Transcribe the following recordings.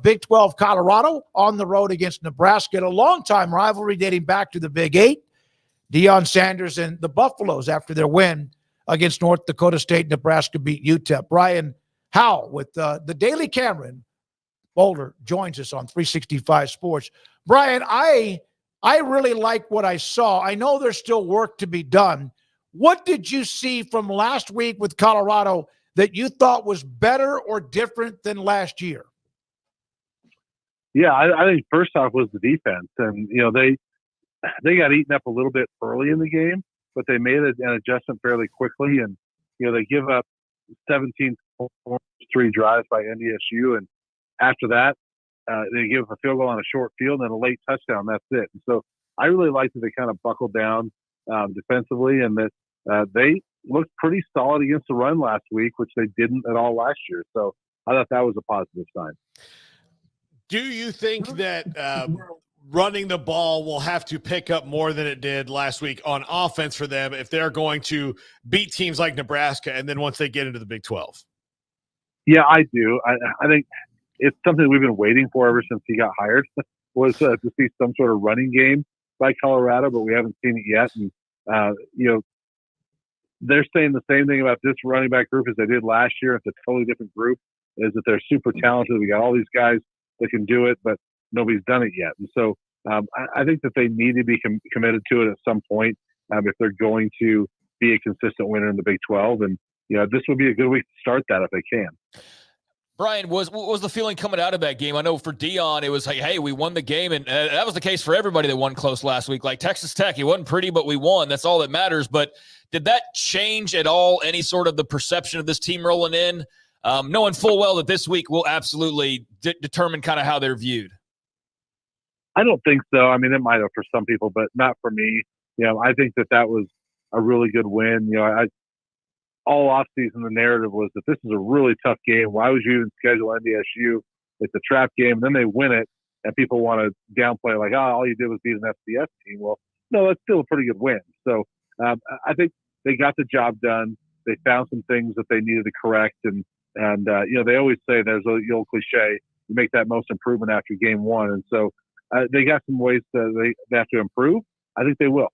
Big 12 Colorado on the road against Nebraska, a long-time rivalry dating back to the Big 8. Deion Sanders and the Buffaloes after their win against North Dakota State. Nebraska beat UTEP. Brian Howell with the Daily Cameron Boulder joins us on 365 Sports. Brian, I really like what I saw. I know there's still work to be done. What did you see from last week with Colorado that you thought was better or different than last year? Yeah, I think first off was the defense. And, they got eaten up a little bit early in the game, but they made an adjustment fairly quickly. And, they give up 17 3 drives by NDSU. And after that, they give a field goal on a short field and a late touchdown. That's it. And so I really liked that they kind of buckled down defensively and that they looked pretty solid against the run last week, which they didn't at all last year. So I thought that was a positive sign. Do you think that running the ball will have to pick up more than it did last week on offense for them if they're going to beat teams like Nebraska and then once they get into the Big 12? Yeah, I do. I think it's something we've been waiting for ever since he got hired was to see some sort of running game by Colorado, but we haven't seen it yet. And, they're saying the same thing about this running back group as they did last year. It's a totally different group, is that they're super talented. We got all these guys that can do it, but nobody's done it yet. And so I think that they need to be committed to it at some point if they're going to be a consistent winner in the Big 12. And, this would be a good week to start that if they can. Brian, what was the feeling coming out of that game? I know for Deion, it was like, hey, we won the game. And that was the case for everybody that won close last week. Like Texas Tech, it wasn't pretty, but we won. That's all that matters. But did that change at all any sort of the perception of this team rolling in, knowing full well that this week will absolutely determine kind of how they're viewed? I don't think so. I mean, it might have for some people, but not for me. I think that was a really good win. All offseason, the narrative was that this is a really tough game. Why would you even schedule NDSU? It's a trap game. And then they win it, and people want to downplay like, all you did was beat an FCS team. Well, no, that's still a pretty good win. So I think they got the job done. They found some things that they needed to correct. And they always say there's the old cliche, you make that most improvement after game one. And so they got some ways they have to improve. I think they will.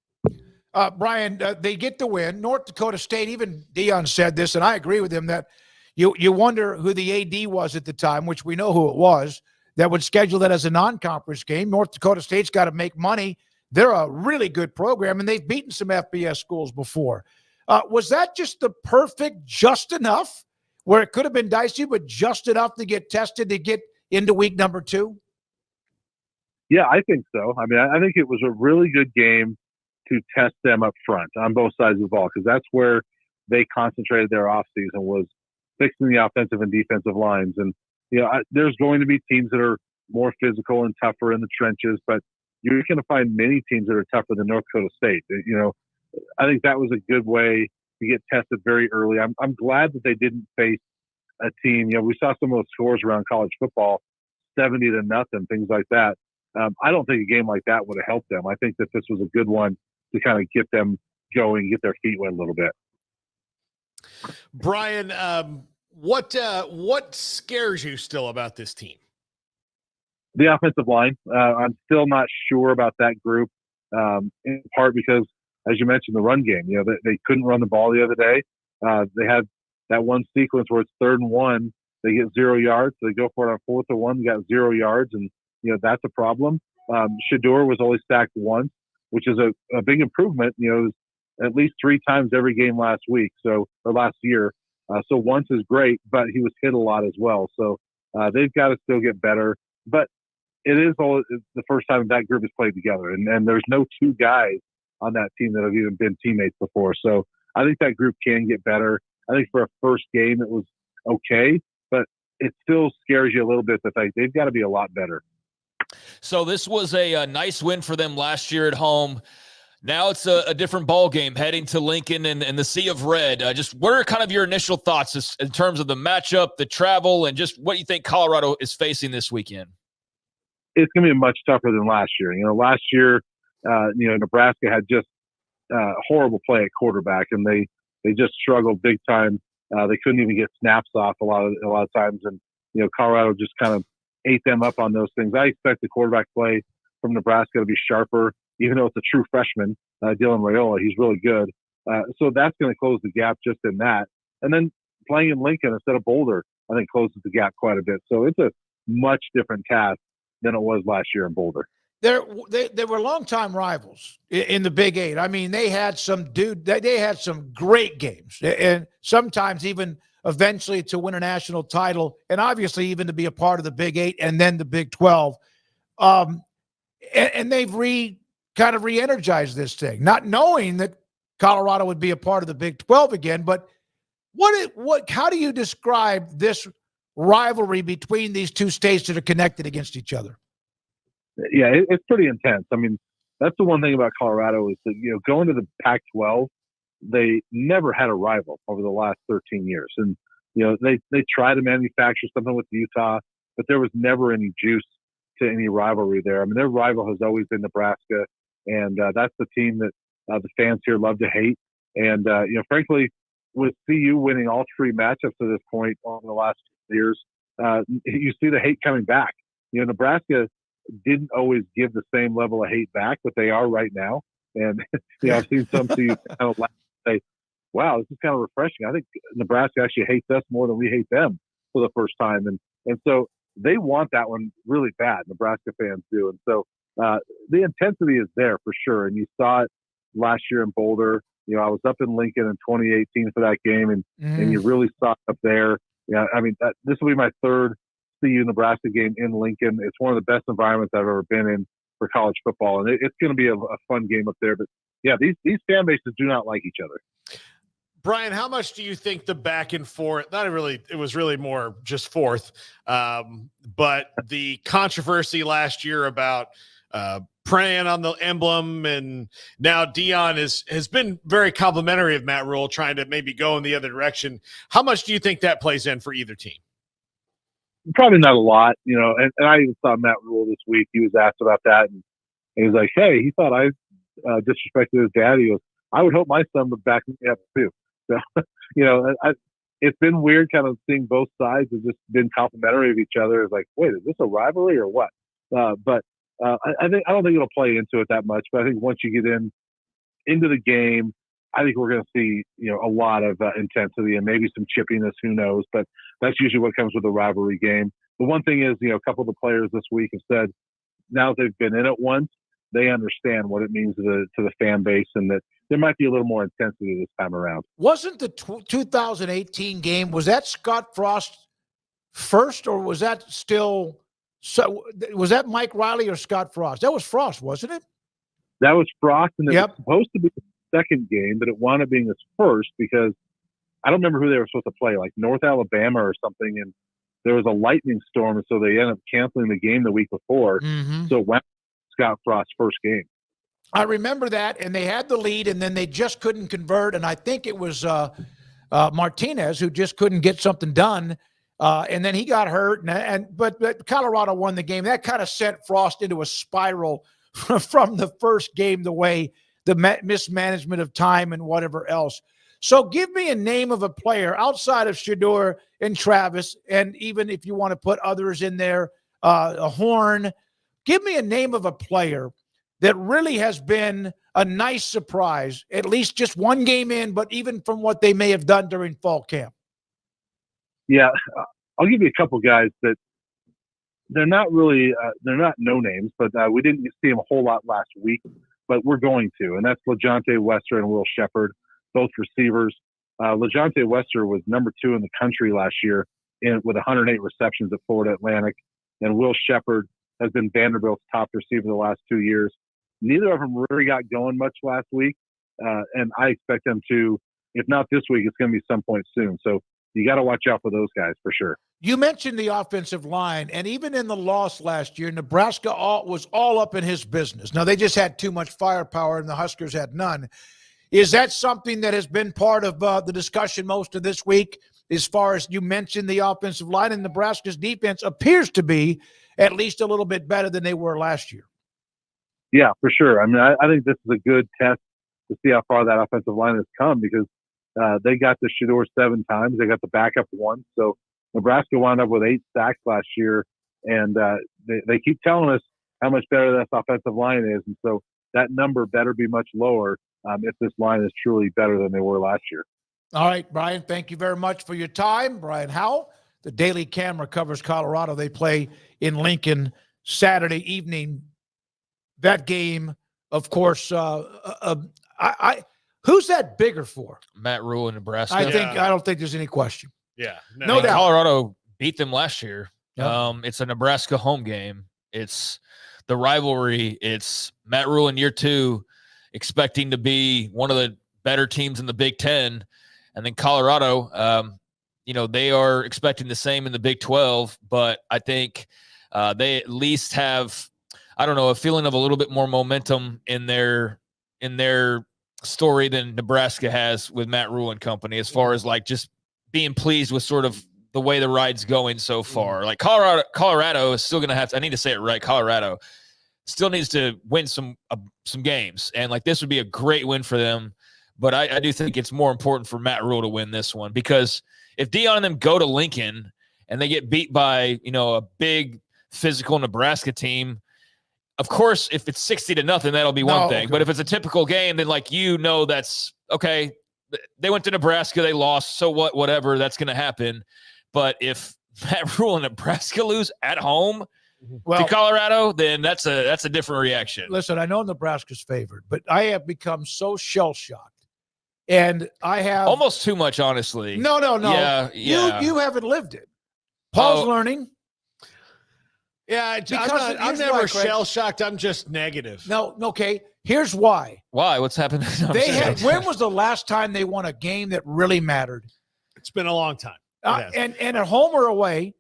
Brian, they get the win. North Dakota State, even Deion said this, and I agree with him, that you wonder who the AD was at the time, which we know who it was, that would schedule that as a non-conference game. North Dakota State's got to make money. They're a really good program, and they've beaten some FBS schools before. Was that just the perfect just enough, where it could have been dicey, but just enough to get tested to get into week number 2? Yeah, I think so. I mean, I think it was a really good game to test them up front on both sides of the ball, because that's where they concentrated their offseason, was fixing the offensive and defensive lines. And, there's going to be teams that are more physical and tougher in the trenches, but you're going to find many teams that are tougher than North Dakota State. I think that was a good way to get tested very early. I'm glad that they didn't face a team. We saw some of those scores around college football, 70-0, things like that. I don't think a game like that would have helped them. I think that this was a good one to kind of get them going, get their feet wet a little bit. Brian, what scares you still about this team? The offensive line. I'm still not sure about that group, in part because, as you mentioned, the run game. They couldn't run the ball the other day. They had that one sequence where it's 3rd and 1. They get 0 yards. So they go for it on 4th and 1. They got 0 yards, and that's a problem. Shador was only sacked once, which is a big improvement. It was at least 3 times every game last year. So once is great, but he was hit a lot as well. So they've got to still get better. But it is the first time that group has played together, and there's no 2 guys on that team that have even been teammates before. So I think that group can get better. I think for a first game it was okay, but it still scares you a little bit that they've got to be a lot better. So this was a nice win for them last year at home. Now it's a different ball game heading to Lincoln and the Sea of Red. Just what are kind of your initial thoughts in terms of the matchup, the travel, and just what you think Colorado is facing this weekend? It's going to be much tougher than last year. Last year, Nebraska had just horrible play at quarterback, and they just struggled big time. They couldn't even get snaps off a lot of times, and Colorado just kind of ate them up on those things. I expect the quarterback play from Nebraska to be sharper, even though it's a true freshman, Dylan Raiola. He's really good. So that's going to close the gap just in that. And then playing in Lincoln instead of Boulder, I think closes the gap quite a bit. So it's a much different task than it was last year in Boulder. They were longtime rivals in the Big Eight. I mean, they had some great games, and sometimes even eventually to win a national title, and obviously even to be a part of the Big Eight and then the Big 12. And they've kind of re-energized this thing, not knowing that Colorado would be a part of the Big 12 again. But how do you describe this rivalry between these two states that are connected against each other? Yeah, it's pretty intense. I mean, that's the one thing about Colorado is that, going to the Pac-12, they never had a rival over the last 13 years. And, they try to manufacture something with Utah, but there was never any juice to any rivalry there. I mean, their rival has always been Nebraska, and that's the team that the fans here love to hate. And, frankly, with CU winning all three matchups to this point over the last years, you see the hate coming back. Nebraska didn't always give the same level of hate back, but they are right now. And, I've seen some CU kind of say, wow, this is kind of refreshing. I think Nebraska actually hates us more than we hate them for the first time. And so they want that one really bad. Nebraska fans do. And so the intensity is there for sure. And you saw it last year in Boulder. I was up in Lincoln in 2018 for that game, and you really saw it up there. Yeah, I mean, this will be my third CU Nebraska game in Lincoln. It's one of the best environments I've ever been in for college football, and it's going to be a fun game up there. But yeah, these fan bases do not like each other. Brian, how much do you think the back and forth, it was really more just forth, but the controversy last year about praying on the emblem, and now Deion has been very complimentary of Matt Rule, trying to maybe go in the other direction. How much do you think that plays in for either team? Probably not a lot, and I even saw Matt Rule this week. He was asked about that, and he was like, hey, he thought I disrespected his dad. He goes, I would hope my son would back me up too. So, it's been weird kind of seeing both sides have just been complimentary of each other. It's like, wait, is this a rivalry or what? But I don't think it'll play into it that much. But I think once you get into the game, I think we're going to see, a lot of intensity and maybe some chippiness. Who knows? But that's usually what comes with a rivalry game. The one thing is, a couple of the players this week have said now that they've been in it once, they understand what it means to the fan base, and that there might be a little more intensity this time around. Wasn't the 2018 game, was that Scott Frost first, or was that still was that Mike Riley or Scott Frost? That was Frost, wasn't it? That was Frost, and it was supposed to be the second game, but it wound up being his first because I don't remember who they were supposed to play, like North Alabama or something, and there was a lightning storm, and so they ended up canceling the game the week before. So it went Scott Frost's first game. I remember that, and they had the lead, and then they just couldn't convert, and I think it was Martinez who just couldn't get something done, and then he got hurt, but Colorado won the game. That kind of sent Frost into a spiral from the first game, the way the mismanagement of time and whatever else. So give me a name of a player outside of Shedeur and Travis, and even if you want to put others in there, a Horn. Give me a name of a player that really has been a nice surprise, at least just one game in, but even from what they may have done during fall camp. Yeah, I'll give you a couple guys that they're not really they're not no names, but we didn't see them a whole lot last week, but we're going to, and that's LaJohntay Wester and Will Shepherd, both receivers. LaJohntay Wester was number 2 in the country last year with 108 receptions at Florida Atlantic, and Will Shepherd has been Vanderbilt's top receiver the last 2 years. Neither of them really got going much last week, and I expect them to, if not this week, it's going to be some point soon. So you got to watch out for those guys for sure. You mentioned the offensive line, and even in the loss last year, Nebraska was all up in his business. Now, they just had too much firepower, and the Huskers had none. Is that something that has been part of the discussion most of this week, as far as you mentioned the offensive line, and Nebraska's defense appears to be at least a little bit better than they were last year? Yeah, for sure. I mean, I think this is a good test to see how far that offensive line has come, because they got the Shedeur 7 times. They got the backup 1. So Nebraska wound up with 8 sacks last year And they keep telling us how much better this offensive line is. And so that number better be much lower if this line is truly better than they were last year. All right, Brian, thank you very much for your time. Brian Howell, the Daily Camera covers Colorado. They play in Lincoln Saturday evening. That game, of course, who's that bigger for? Matt Rule in Nebraska. I don't think there's any question. Yeah. No doubt. Colorado beat them last year. Yeah. It's a Nebraska home game. It's the rivalry. It's Matt Rule in year 2, expecting to be one of the better teams in the Big Ten. And then Colorado, they are expecting the same in the Big 12, but I think they at least have, a feeling of a little bit more momentum in their story than Nebraska has with Matt Rule and company, as far as like just being pleased with sort of the way the ride's going so far. Like Colorado is still going to have to, I need to say it right, Colorado still needs to win some games. And like this would be a great win for them. But I do think it's more important for Matt Rule to win this one, because if Deion and them go to Lincoln and they get beat by, a big physical Nebraska team, of course, if it's 60-0, that'll be one thing. Okay. But if it's a typical game, then that's okay. They went to Nebraska, they lost. So what? Whatever, that's going to happen. But if Matt Rule and Nebraska lose at home to Colorado, then that's a different reaction. Listen, I know Nebraska's favored, but I have become so shell-shocked. And I have almost too much, honestly. No. Yeah. You haven't lived it. Paul's learning. Yeah, I'm never shell-shocked. I'm just negative. No, okay. Here's why. Why? What's happened? When was the last time they won a game that really mattered? It's been a long time. And at home or away.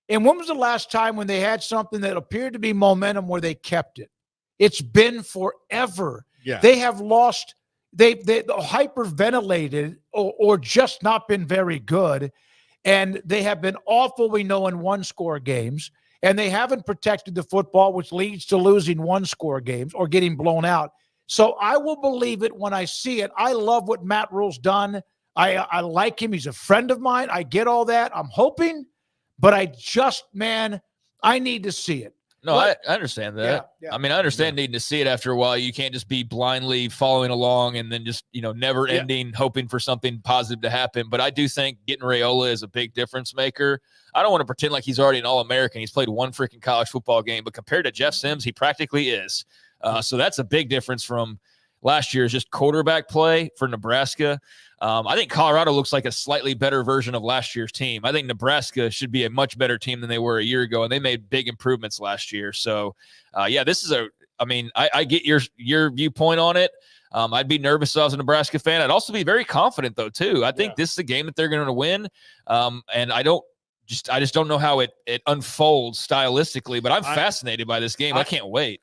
And when was the last time when they had something that appeared to be momentum where they kept it? It's been forever. Yeah. They have lost. They hyperventilated or just not been very good. And they have been awful, we know, in one-score games. And they haven't protected the football, which leads to losing one-score games or getting blown out. So I will believe it when I see it. I love what Matt Rule's done. I like him. He's a friend of mine. I get all that. I'm hoping. But I need to see it. No, I understand that. Yeah. I mean, I understand needing to see it after a while. You can't just be blindly following along and then just, never ending, hoping for something positive to happen. But I do think getting Raiola is a big difference maker. I don't want to pretend like he's already an All-American. He's played one freaking college football game, but compared to Jeff Sims, he practically is. So that's a big difference from last year's just quarterback play for Nebraska. I think Colorado looks like a slightly better version of last year's team. I think Nebraska should be a much better team than they were a year ago, and they made big improvements last year. So, this is I get your viewpoint on it. I'd be nervous if I was a Nebraska fan. I'd also be very confident, though, too. I think this is a game that they're going to win, and I just don't know how it unfolds stylistically, but I'm fascinated by this game. I can't wait.